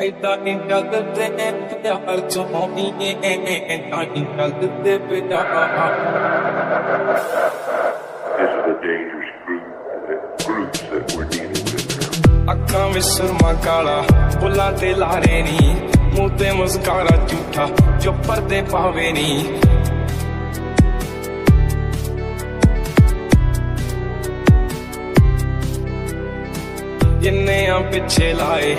ऐदा नहीं जगते प्यार चोनी ऐदा नहीं जगते प्यार This is a dangerous groups that we're dealing with now. अक्खां में सुरमा काला बुला ते लारे नी मुंह ते मुस्कारा झूठा जो पर्दे पावे नी जिन्ने आ पिछे लाए